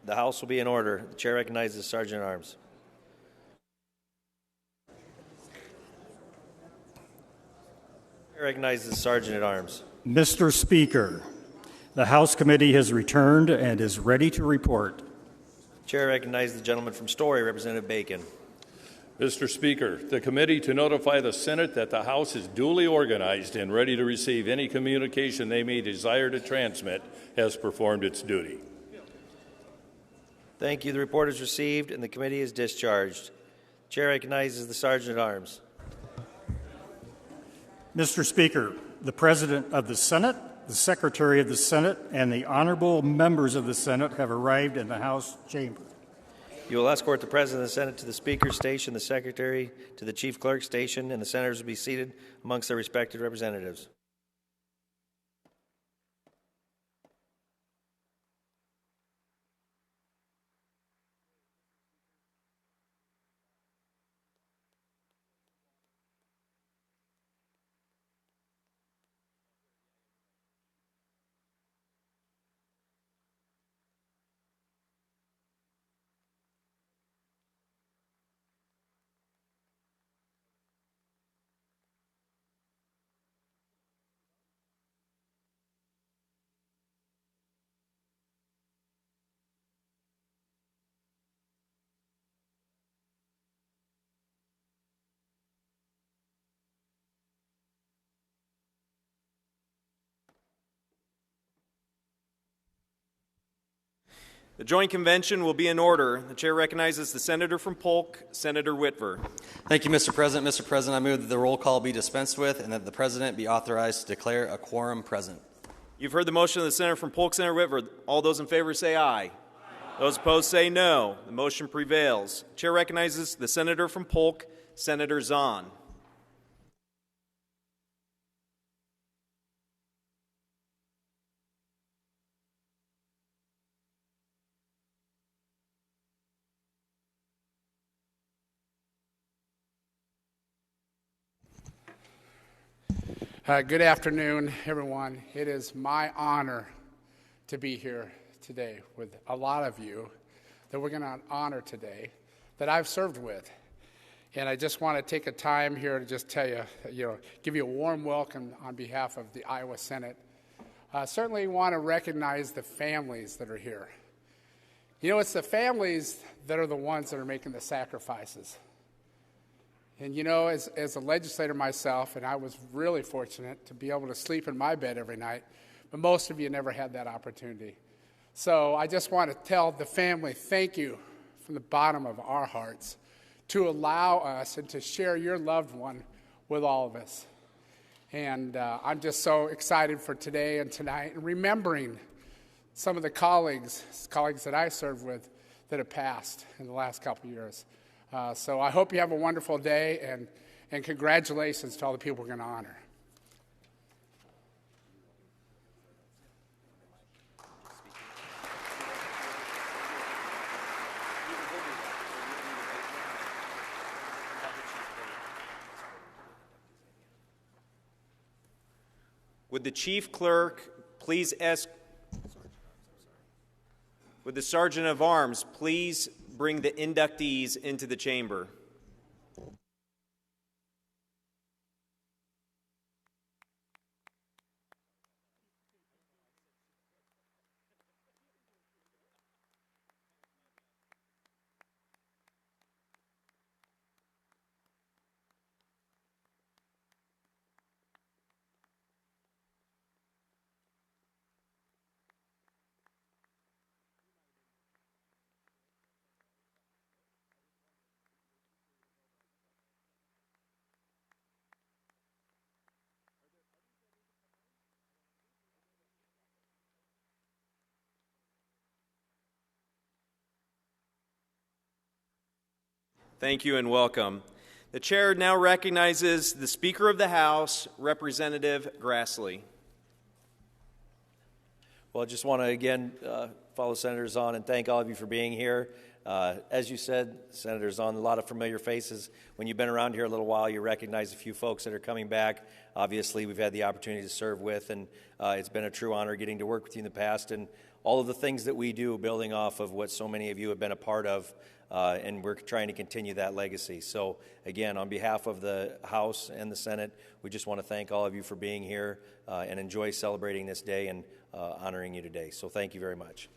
The House will be in order. The Chair recognizes the Sergeant at Arms. I recognize the Sergeant at Arms. Mr. Speaker, the House Committee has returned and is ready to report. Chair recognizes the gentleman from Story, Representative Bacon. Mr. Speaker, the committee to notify the Senate that the House is duly organized and ready to receive any communication they may desire to transmit has performed its duty. Thank you. The report is received and the committee is discharged. Chair recognizes the Sergeant at Arms. Mr. Speaker, the President of the Senate, the Secretary of the Senate, and the honorable members of the Senate have arrived in the House chamber. You will escort the President of the Senate to the Speaker's station, the Secretary to the Chief Clerk's station, and the Senators will be seated amongst their respective representatives. The joint convention will be in order. The chair recognizes the senator from Polk, Senator Whitver. Thank you, Mr. President. Mr. President, I move that the roll call be dispensed with and that the president be authorized to declare a quorum present. You've heard the motion of the senator from Polk, Senator Whitver. All those in favor say aye. Aye. Those opposed say no. The motion prevails. The chair recognizes the senator from Polk, Senator Zahn. Good afternoon, everyone. It is my honor to be here today with a lot of you that we're going to honor today that I've served with. And I just want to take a time here to just tell you, give you a warm welcome on behalf of the Iowa Senate. Certainly want to recognize the families that are here. You know, it's the families that are the ones that are making the sacrifices. And you know, as a legislator myself, and I was really fortunate to be able to sleep in my bed every night, but most of you never had that opportunity. So I just want to tell the family, thank you from the bottom of our hearts to allow us and to share your loved one with all of us. And I'm just so excited for today and tonight, and remembering some of the colleagues that I served with that have passed in the last couple of years. So I hope you have a wonderful day, and congratulations to all the people we're going to honor. Would the chief clerk please would the sergeant of arms please bring the inductees into the chamber? Thank you and welcome. The chair now recognizes the Speaker of the House, Representative Grassley. Well, I just want to again follow Senator Zahn and thank all of you for being here. As you said, Senator Zahn, a lot of familiar faces. When you've been around here a little while, you recognize a few folks that are coming back. Obviously, we've had the opportunity to serve with, and it's been a true honor getting to work with you in the past. And all of the things that we do, building off of what so many of you have been a part of, and we're trying to continue that legacy. So again, on behalf of the House and the Senate, we just want to thank all of you for being here and enjoy celebrating this day and honoring you today. So thank you very much.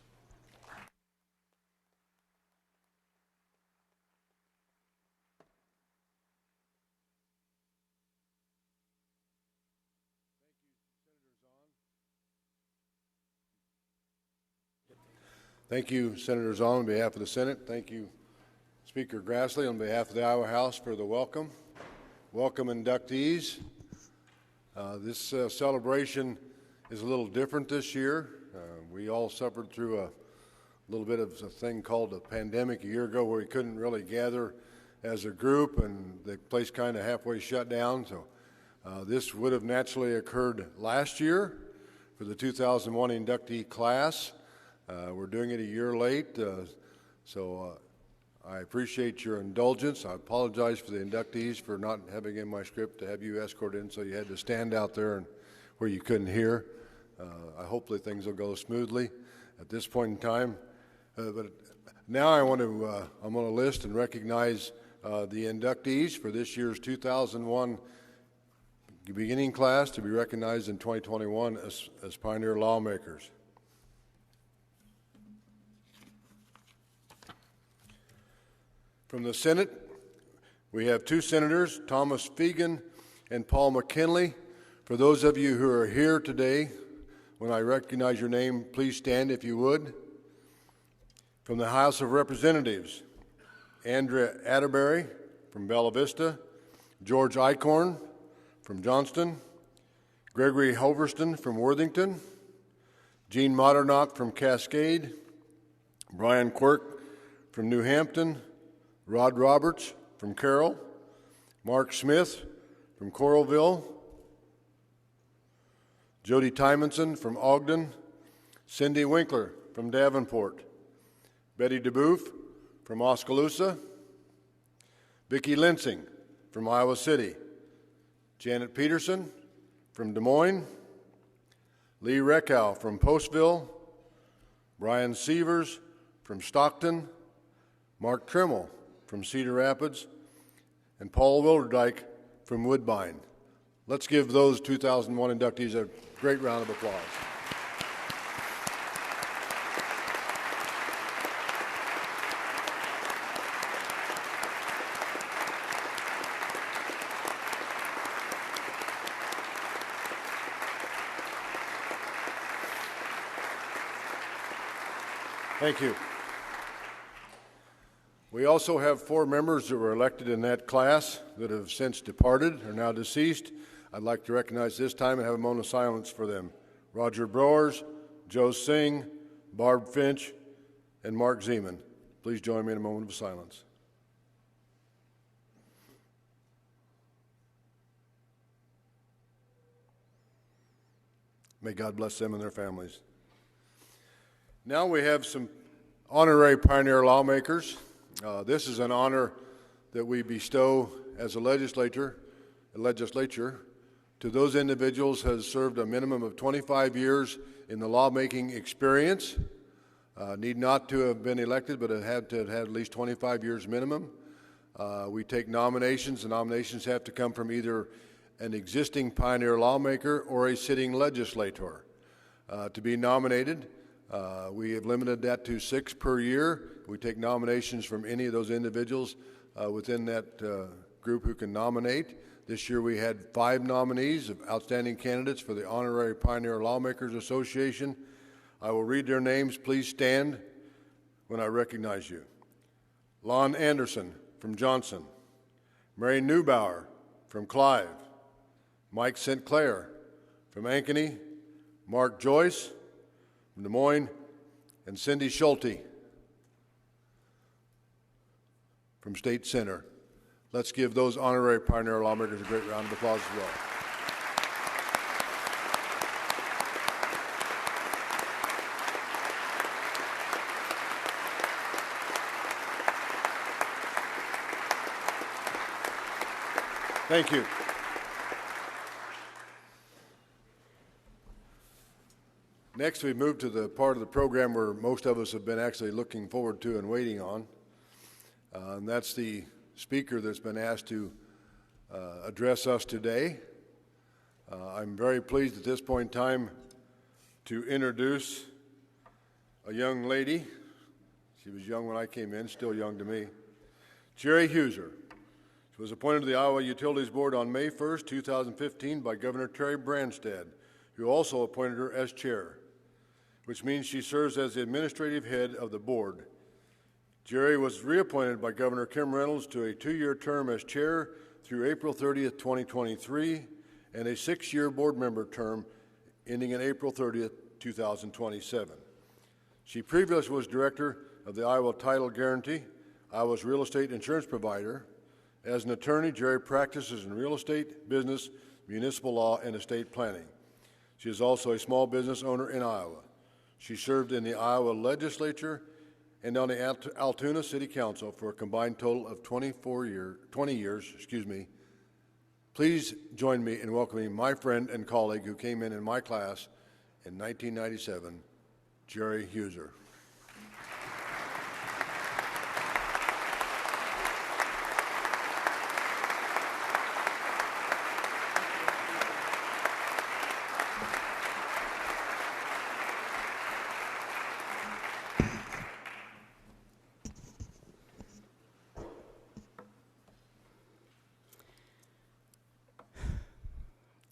Thank you, Senator Zahn, on behalf of the Senate. Thank you, Speaker Grassley, on behalf of the Iowa House for the welcome. Welcome, inductees. This celebration is a little different this year. We all suffered through a little bit of a thing called a pandemic a year ago where we couldn't really gather as a group, and the place kind of halfway shut down. So this would have naturally occurred last year for the 2001 inductee class. We're doing it a year late, so I appreciate your indulgence. I apologize for the inductees for not having in my script to have you escorted in, so you had to stand out there and where you couldn't hear. Hopefully things will go smoothly at this point in time. But now I'm going to list and recognize the inductees for this year's 2001 beginning class to be recognized in 2021 as Pioneer Lawmakers. From the Senate, we have two senators, Thomas Fegan and Paul McKinley. For those of you who are here today, when I recognize your name, please stand if you would. From the House of Representatives, Andrea Atterbury from Bella Vista, George Eichhorn from Johnston, Gregory Hoverston from Worthington, Gene Modernock from Cascade, Brian Quirk from New Hampton, Rod Roberts from Carroll, Mark Smith from Coralville, Jody Tymonson from Ogden, Cindy Winkler from Davenport, Betty DeBoof from Oskaloosa, Vicki Linsing from Iowa City, Janet Peterson from Des Moines, Lee Reckow from Postville, Brian Sievers from Stockton, Mark Trimmel from Cedar Rapids, and Paul Wilderdijk from Woodbine. Let's give those 2001 inductees a great round of applause. Thank you. We also have 4 members that were elected in that class that have since departed, are now deceased. I'd like to recognize this time and have a moment of silence for them. Roger Broers, Joe Singh, Barb Finch, and Mark Zeman. Please join me in a moment of silence. May God bless them and their families. Now we have some honorary Pioneer Lawmakers. This is an honor that we bestow as a legislature to those individuals who have served a minimum of 25 years in the lawmaking experience, need not to have been elected, but have had to have had at least 25 years minimum. We take nominations. The nominations have to come from either an existing Pioneer lawmaker or a sitting legislator. To be nominated, we have limited that to 6 per year. We take nominations from any of those individuals within that group who can nominate. This year we had 5 nominees of outstanding candidates for the Honorary Pioneer Lawmakers Association. I will read their names. Please stand when I recognize you. Lon Anderson from Johnson, Mary Neubauer from Clive, Mike St. Clair from Ankeny, Mark Joyce from Des Moines, and Cindy Schulte from State Center. Let's give those honorary Pioneer Lawmakers a great round of applause as well. Thank you. Next, we move to the part of the program where most of us have been actually looking forward to and waiting on, and that's the speaker that's been asked to address us today. I'm very pleased at this point in time to introduce a young lady. She was young when I came in, still young to me. Jerry Huser. She was appointed to the Iowa Utilities Board on May 1st, 2015 by Governor Terry Branstad, who also appointed her as chair, which means she serves as the administrative head of the board. Jerry was reappointed by Governor Kim Reynolds to a 2-year term as chair through April 30th, 2023, and a 6-year board member term ending in April 30th, 2027. She previously was director of the Iowa Title Guarantee, Iowa's real estate insurance provider. As an attorney, Jerry practices in real estate, business, municipal law, and estate planning. She is also a small business owner in Iowa. She served in the Iowa legislature and on the Altoona City Council for a combined total of 20 years. Please join me in welcoming my friend and colleague who came in my class in 1997, Jerry Huser.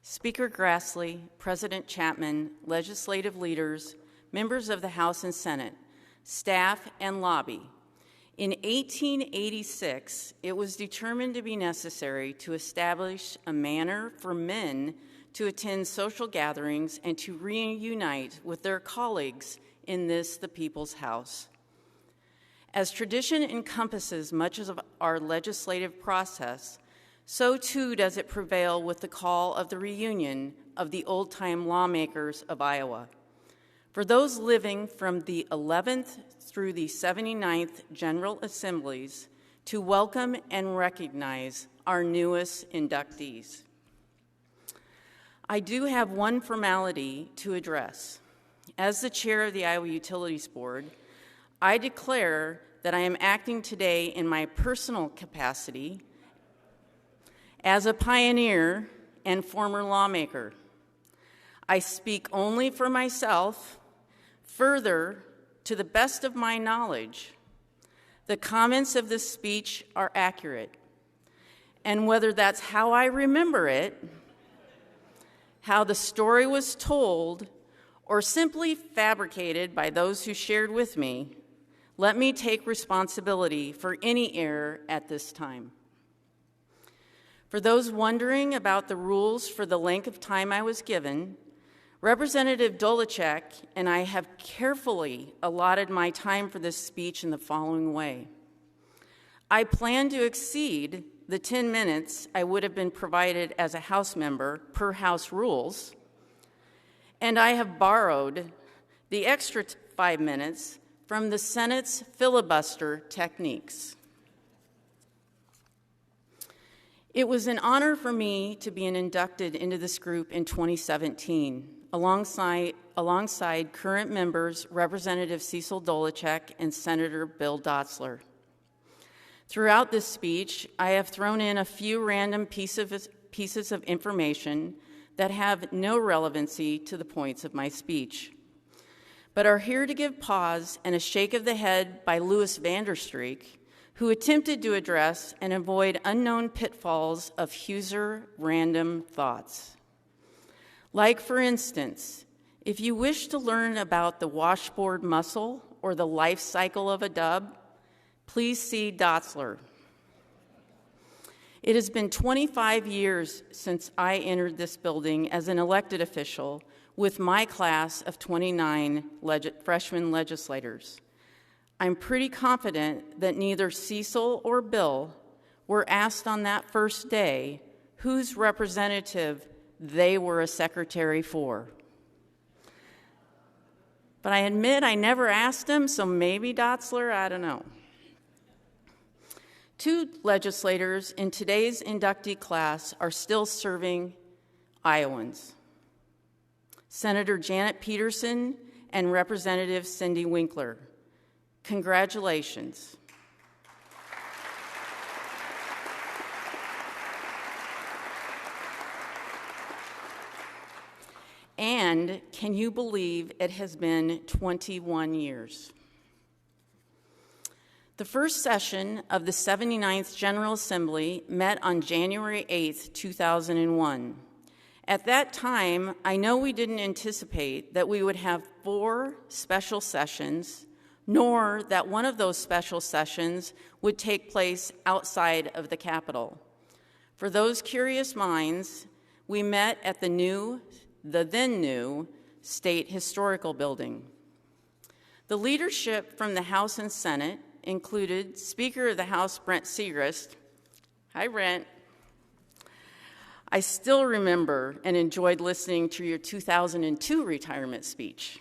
Speaker Grassley, President Chapman, legislative leaders, members of the House and Senate, staff, and lobby. In 1886, it was determined to be necessary to establish a manner for men to attend social gatherings and to reunite with their colleagues in this, the people's house. As tradition encompasses much of our legislative process, so too does it prevail with the call of the reunion of the old-time lawmakers of Iowa. For those living from the 11th through the 79th General Assemblies, to welcome and recognize our newest inductees. I do have one formality to address. As the chair of the Iowa Utilities Board, I declare that I am acting today in my personal capacity as a pioneer and former lawmaker. I speak only for myself. Further, to the best of my knowledge, the comments of this speech are accurate. And whether that's how I remember it, how the story was told, or simply fabricated by those who shared with me, let me take responsibility for any error at this time. For those wondering about the rules for the length of time I was given, Representative Dolachek and I have carefully allotted my time for this speech in the following way. I plan to exceed the 10 minutes I would have been provided as a House member per House rules, and I have borrowed the extra 5 minutes from the Senate's filibuster techniques. It was an honor for me to be inducted into this group in 2017, alongside current members Representative Cecil Dolachek and Senator Bill Dotzler. Throughout this speech, I have thrown in a few random pieces of information that have no relevancy to the points of my speech, but are here to give pause and a shake of the head by Louis Vanderstreek, who attempted to address and avoid unknown pitfalls of Huser random thoughts. Like, for instance, if you wish to learn about the washboard mussel or the life cycle of a dub, please see Dotzler. It has been 25 years since I entered this building as an elected official with my class of 29 freshman legislators. I'm pretty confident that neither Cecil or Bill were asked on that first day whose representative they were a secretary for. But I admit I never asked them, so maybe Dotzler, I don't know. 2 legislators in today's inductee class are still serving Iowans. Senator Janet Peterson, and Representative Cindy Winkler. Congratulations. And can you believe it has been 21 years? The first session of the 79th General Assembly met on January 8, 2001. At that time, I know we didn't anticipate that we would have 4 special sessions, nor that one of those special sessions would take place outside of the Capitol. For those curious minds, we met at the then new State Historical Building. The leadership from the House and Senate included Speaker of the House Brent Segrist. Hi, Brent. I still remember and enjoyed listening to your 2002 retirement speech.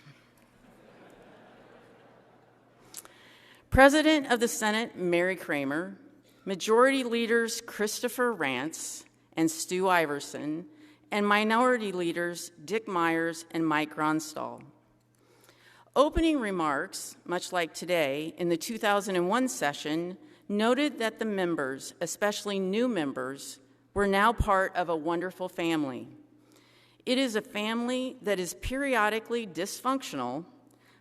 President of the Senate Mary Kramer, Majority Leaders Christopher Rance and Stu Iverson, and Minority Leaders Dick Myers and Mike Gronstall. Opening remarks, much like today, in the 2001 session, noted that the members, especially new members, were now part of a wonderful family. It is a family that is periodically dysfunctional,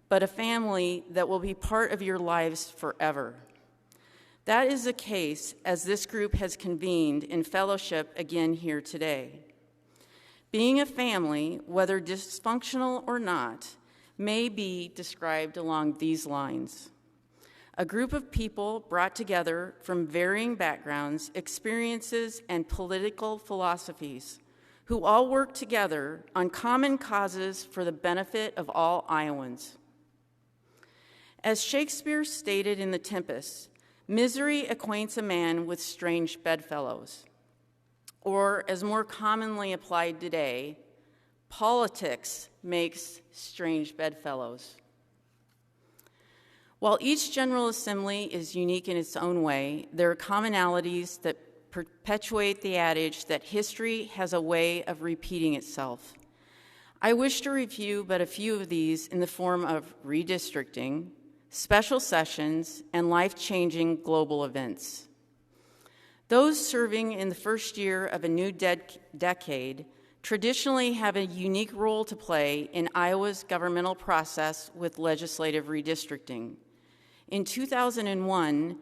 but a family that will be part of your lives forever. That is the case as this group has convened in fellowship again here today. Being a family, whether dysfunctional or not, may be described along these lines. A group of people brought together from varying backgrounds, experiences, and political philosophies, who all work together on common causes for the benefit of all Iowans. As Shakespeare stated in The Tempest, misery acquaints a man with strange bedfellows. Or, as more commonly applied today, politics makes strange bedfellows. While each General Assembly is unique in its own way, there are commonalities that perpetuate the adage that history has a way of repeating itself. I wish to review but a few of these in the form of redistricting, special sessions, and life-changing global events. Those serving in the first year of a new decade traditionally have a unique role to play in Iowa's governmental process with legislative redistricting. In 2001,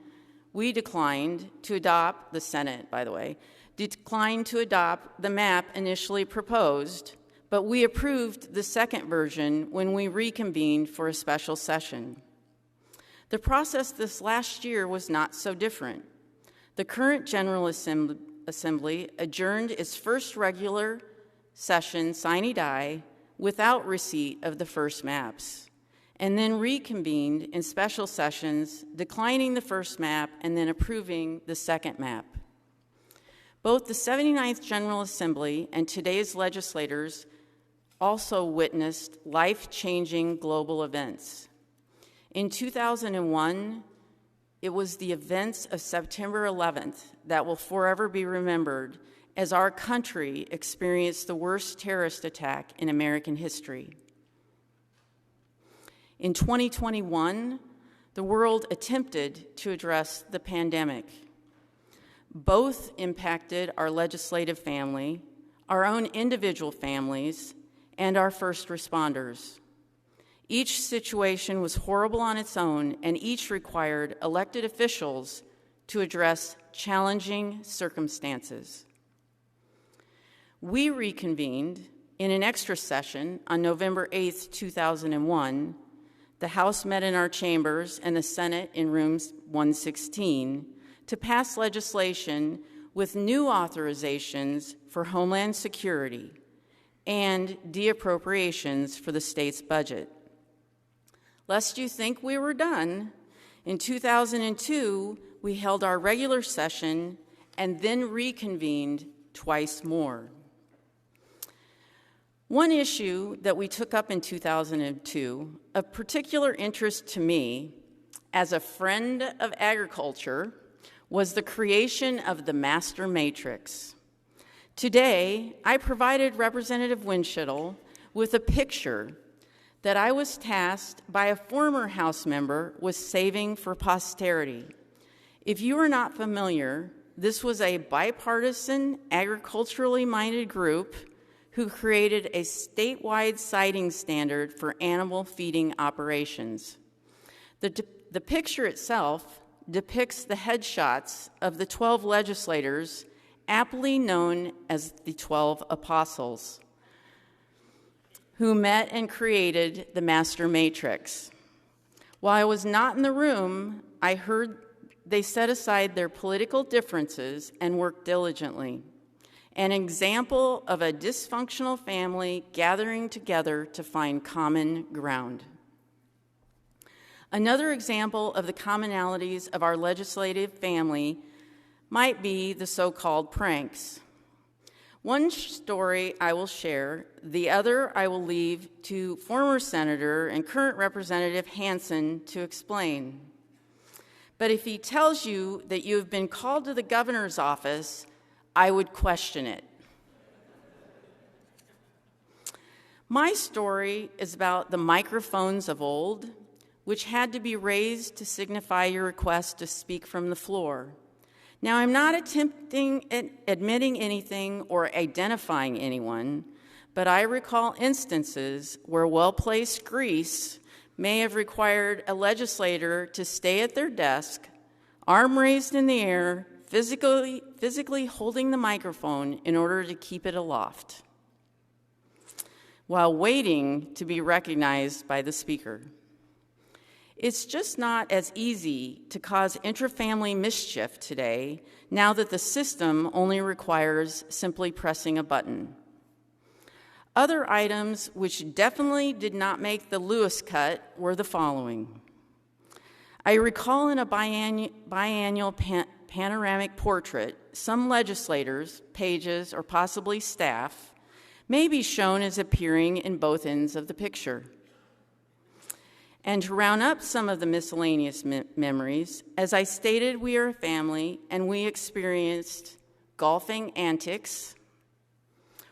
we declined to adopt, the Senate, by the way, declined to adopt the map initially proposed, but we approved the second version when we reconvened for a special session. The process this last year was not so different. The current General Assembly adjourned its first regular session sine die without receipt of the first maps, and then reconvened in special sessions, declining the first map and then approving the second map. Both the 79th General Assembly and today's legislators also witnessed life-changing global events. In 2001, it was the events of September 11th that will forever be remembered as our country experienced the worst terrorist attack in American history. In 2021, the world attempted to address the pandemic. Both impacted our legislative family, our own individual families, and our first responders. Each situation was horrible on its own, and each required elected officials to address challenging circumstances. We reconvened in an extra session on November 8, 2001. The House met in our chambers and the Senate in room 116 to pass legislation with new authorizations for Homeland Security and de-appropriations for the state's budget. Lest you think we were done, in 2002, we held our regular session and then reconvened twice more. One issue that we took up in 2002, of particular interest to me as a friend of agriculture, was the creation of the master matrix. Today, I provided Representative Winschittle with a picture that I was tasked by a former House member with saving for posterity. If you are not familiar, this was a bipartisan, agriculturally minded group who created a statewide siting standard for animal feeding operations. The picture itself depicts the headshots of the 12 legislators, aptly known as the 12 Apostles, who met and created the Master Matrix. While I was not in the room, I heard they set aside their political differences and worked diligently. An example of a dysfunctional family gathering together to find common ground. Another example of the commonalities of our legislative family might be the so-called pranks. One story I will share, the other I will leave to former Senator and current Representative Hansen to explain. But if he tells you that you have been called to the governor's office, I would question it. My story is about the microphones of old, which had to be raised to signify your request to speak from the floor. Now, I'm not admitting anything or identifying anyone, but I recall instances where well-placed grease may have required a legislator to stay at their desk, arm raised in the air, physically holding the microphone in order to keep it aloft, while waiting to be recognized by the speaker. It's just not as easy to cause intrafamily mischief today, now that the system only requires simply pressing a button. Other items which definitely did not make the Lewis cut were the following. I recall in a biannual panoramic portrait, some legislators, pages, or possibly staff may be shown as appearing in both ends of the picture. And to round up some of the miscellaneous memories, as I stated, we are a family and we experienced golfing antics,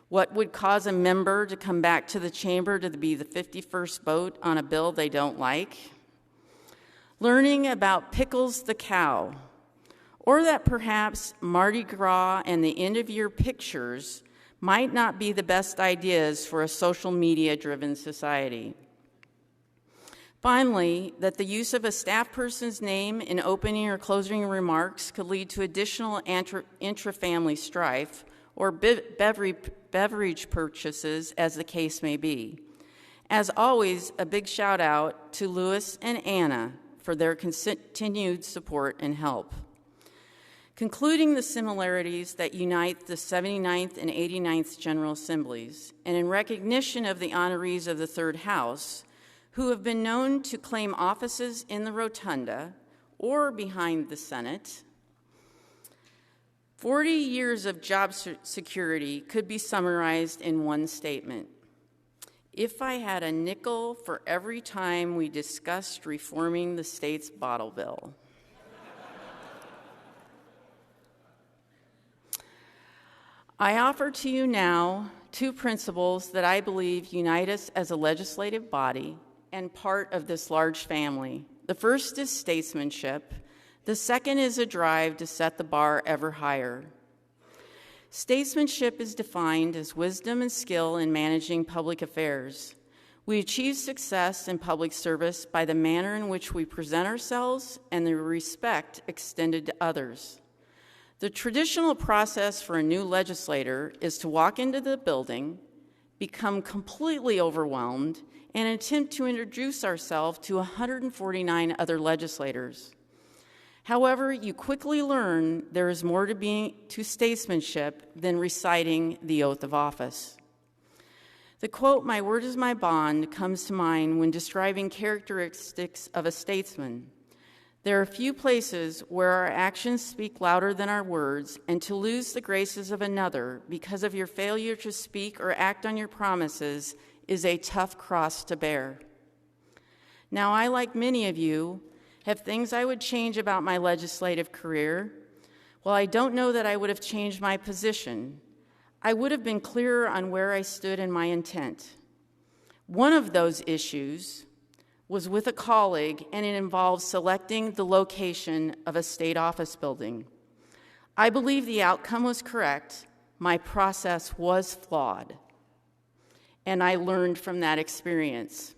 what would cause a member to come back to the chamber to be the 51st vote on a bill they don't like, learning about Pickles the cow, or that perhaps Mardi Gras and the end-of-year pictures might not be the best ideas for a social media-driven society. Finally, that the use of a staff person's name in opening or closing remarks could lead to additional intra-family strife or beverage purchases, as the case may be. As always, a big shout out to Louis and Anna for their continued support and help. Concluding the similarities that unite the 79th and 89th General Assemblies, and in recognition of the honorees of the Third House, who have been known to claim offices in the rotunda or behind the Senate, 40 years of job security could be summarized in one statement. If I had a nickel for every time we discussed reforming the state's bottle bill. I offer to you now two principles that I believe unite us as a legislative body and part of this large family. The first is statesmanship. The second is a drive to set the bar ever higher. Statesmanship is defined as wisdom and skill in managing public affairs. We achieve success in public service by the manner in which we present ourselves and the respect extended to others. The traditional process for a new legislator is to walk into the building, become completely overwhelmed, and attempt to introduce ourselves to 149 other legislators. However, you quickly learn there is more to statesmanship than reciting the oath of office. The quote, "My word is my bond," comes to mind when describing characteristics of a statesman. There are few places where our actions speak louder than our words, and to lose the graces of another because of your failure to speak or act on your promises is a tough cross to bear. Now, I, like many of you, have things I would change about my legislative career. While I don't know that I would have changed my position, I would have been clearer on where I stood in my intent. One of those issues was with a colleague, and it involved selecting the location of a state office building. I believe the outcome was correct. My process was flawed, and I learned from that experience.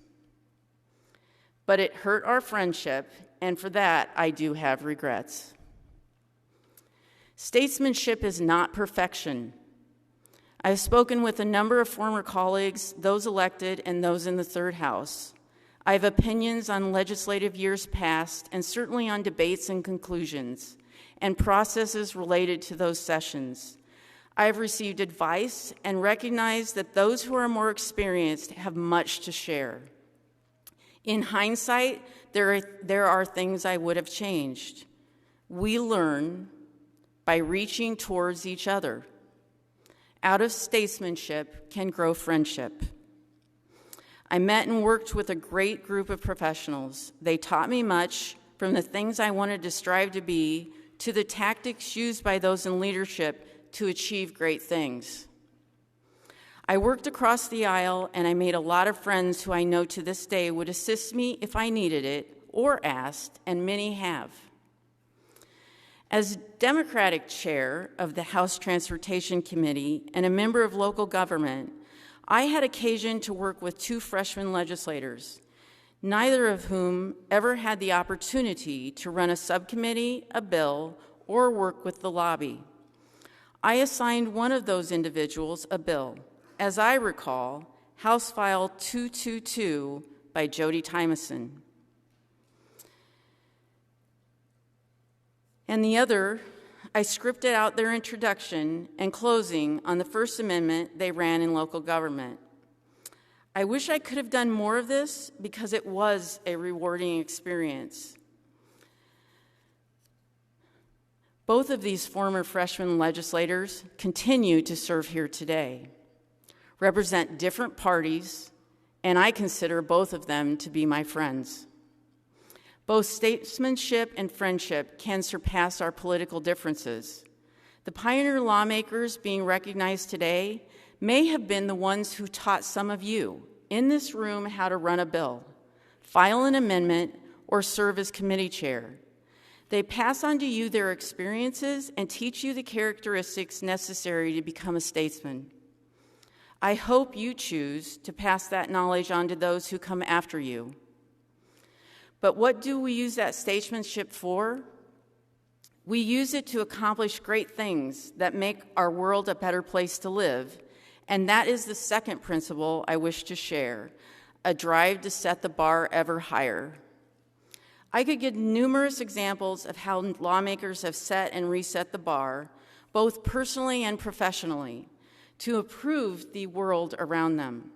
But it hurt our friendship, and for that, I do have regrets. Statesmanship is not perfection. I've spoken with a number of former colleagues, those elected and those in the third house. I have opinions on legislative years past and certainly on debates and conclusions and processes related to those sessions. I have received advice and recognize that those who are more experienced have much to share. In hindsight, there are things I would have changed. We learn by reaching towards each other. Out of statesmanship can grow friendship. I met and worked with a great group of professionals. They taught me much, from the things I wanted to strive to be to the tactics used by those in leadership to achieve great things. I worked across the aisle, and I made a lot of friends who I know to this day would assist me if I needed it or asked, and many have. As Democratic chair of the House Transportation Committee and a member of local government, I had occasion to work with two freshman legislators, neither of whom ever had the opportunity to run a subcommittee, a bill, or work with the lobby. I assigned one of those individuals a bill, as I recall, House File 222 by Jody Tymason. And the other, I scripted out their introduction and closing on the First Amendment they ran in local government. I wish I could have done more of this because it was a rewarding experience. Both of these former freshman legislators continue to serve here today, represent different parties, and I consider both of them to be my friends. Both statesmanship and friendship can surpass our political differences. The pioneer lawmakers being recognized today may have been the ones who taught some of you in this room how to run a bill, file an amendment, or serve as committee chair. They pass on to you their experiences and teach you the characteristics necessary to become a statesman. I hope you choose to pass that knowledge on to those who come after you. But what do we use that statesmanship for? We use it to accomplish great things that make our world a better place to live, and that is the second principle I wish to share, a drive to set the bar ever higher. I could give numerous examples of how lawmakers have set and reset the bar, both personally and professionally, to improve the world around them.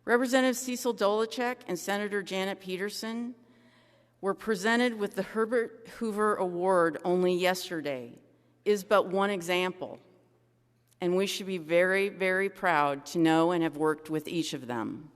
Representative Cecil Dolacek and Senator Janet Peterson were presented with the Herbert Hoover Award only yesterday, is but one example, and we should be very, very proud to know and have worked with each of them.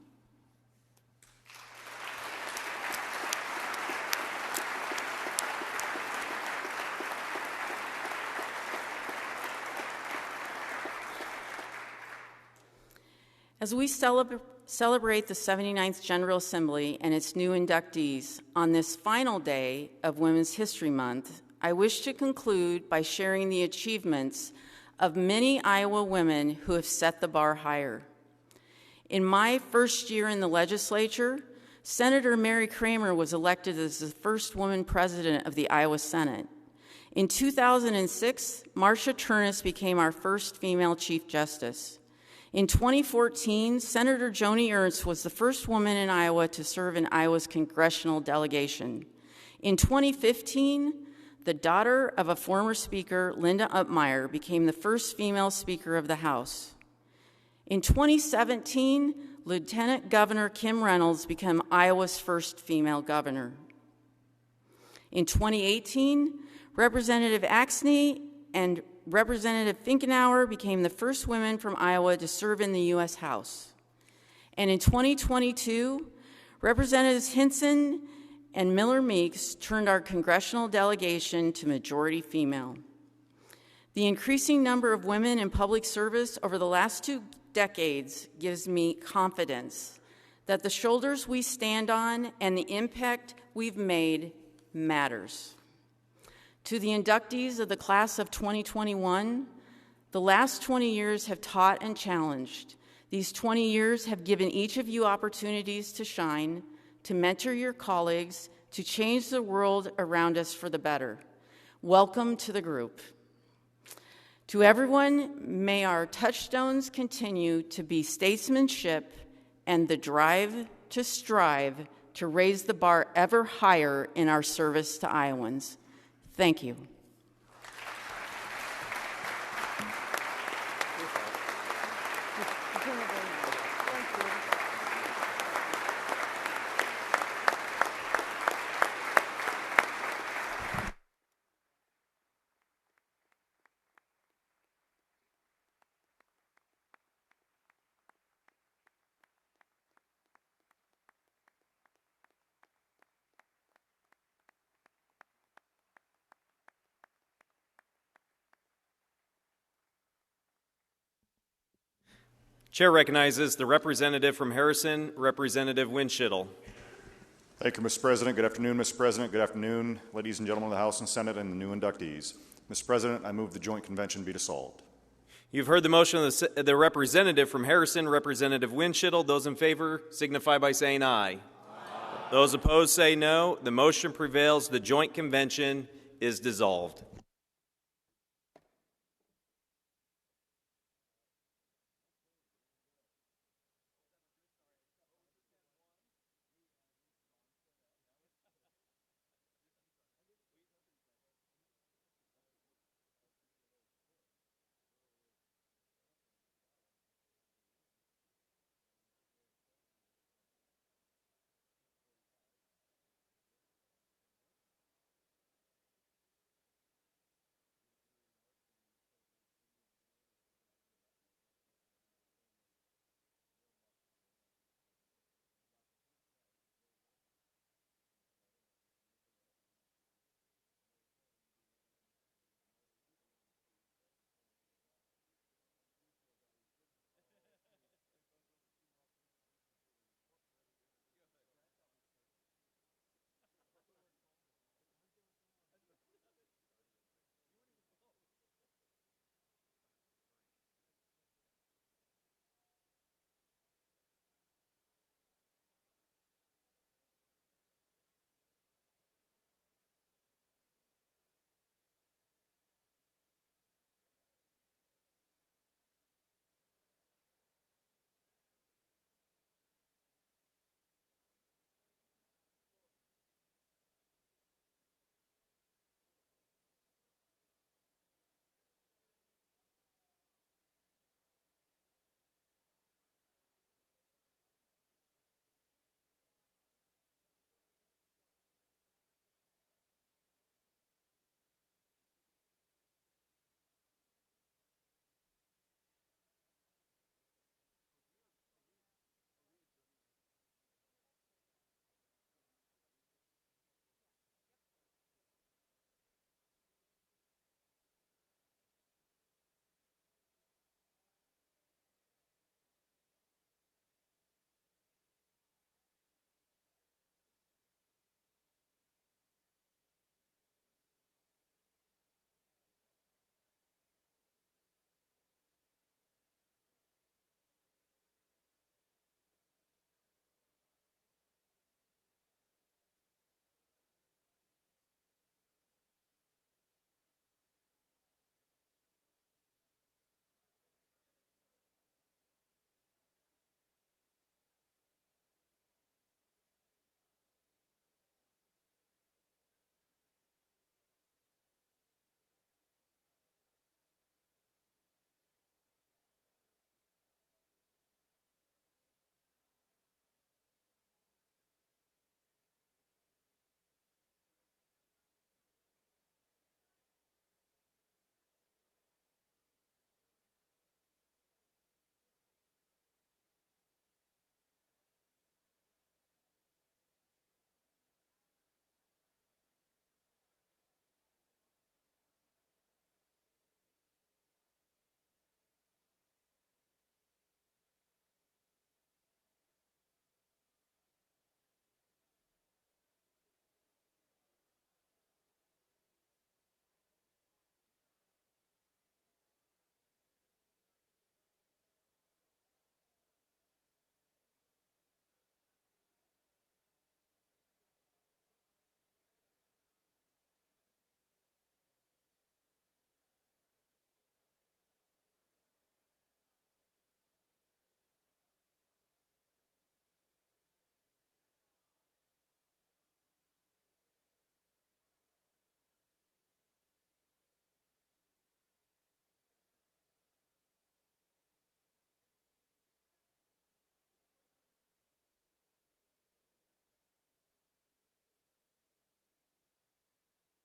As we celebrate the 79th General Assembly and its new inductees on this final day of Women's History Month, I wish to conclude by sharing the achievements of many Iowa women who have set the bar higher. In my first year in the legislature, Senator Mary Kramer was elected as the first woman president of the Iowa Senate. In 2006, Marcia Turnus became our first female Chief Justice. In 2014, Senator Joni Ernst was the first woman in Iowa to serve in Iowa's congressional delegation. In 2015, the daughter of a former speaker, Linda Upmeyer, became the first female Speaker of the House. In 2017, Lieutenant Governor Kim Reynolds became Iowa's first female governor. In 2018, Representative Axney and Representative Finkenauer became the first women from Iowa to serve in the U.S. House. And in 2022, Representatives Hinson and Miller Meeks turned our congressional delegation to majority female. The increasing number of women in public service over the last 2 decades gives me confidence that the shoulders we stand on and the impact we've made matters. To the inductees of the class of 2021, the last 20 years have taught and challenged. These 20 years have given each of you opportunities to shine, to mentor your colleagues, to change the world around us for the better. Welcome to the group. To everyone, may our touchstones continue to be statesmanship and the drive to strive to raise the bar ever higher in our service to Iowans. Thank you. Chair recognizes the representative from Harrison, Representative Winchittle. Thank you, Mr. President. Good afternoon, Mr. President. Good afternoon, ladies and gentlemen of the House and Senate and the new inductees. Mr. President, I move the joint convention be dissolved. You've heard the motion of the representative from Harrison, Representative Winchittle. Those in favor signify by saying aye. Those opposed say no. The motion prevails. The joint convention is dissolved.